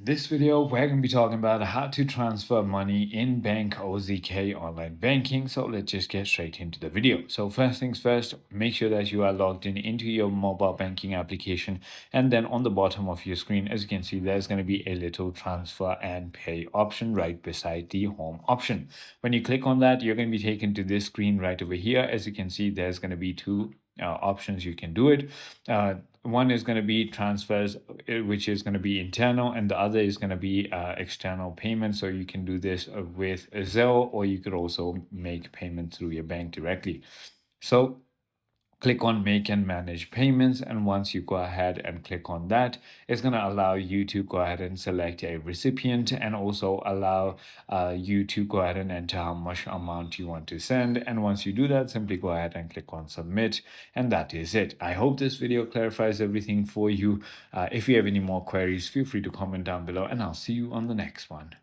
This video, we're going to be talking about how to transfer money in Bank OZK Online Banking. So let's just get straight into the video. So first things first, make sure that you are logged in into your mobile banking application. And then on the bottom of your screen, as you can see, there's going to be a little transfer and pay option right beside the home option. When you click on that, you're going to be taken to this screen right over here. As you can see, there's going to be two options you can do it. One is going to be transfers, which is going to be internal, and the other is going to be external payment. So you can do this with Zelle, or you could also make payment through your bank directly. So click on make and manage payments, and once you go ahead and click on that, it's going to allow you to go ahead and select a recipient, and also allow you to go ahead and enter how much amount you want to send. And once you do that, simply go ahead and click on submit, and that is it. I hope this video clarifies everything for you. If you have any more queries, feel free to comment down below, and I'll see you on the next one.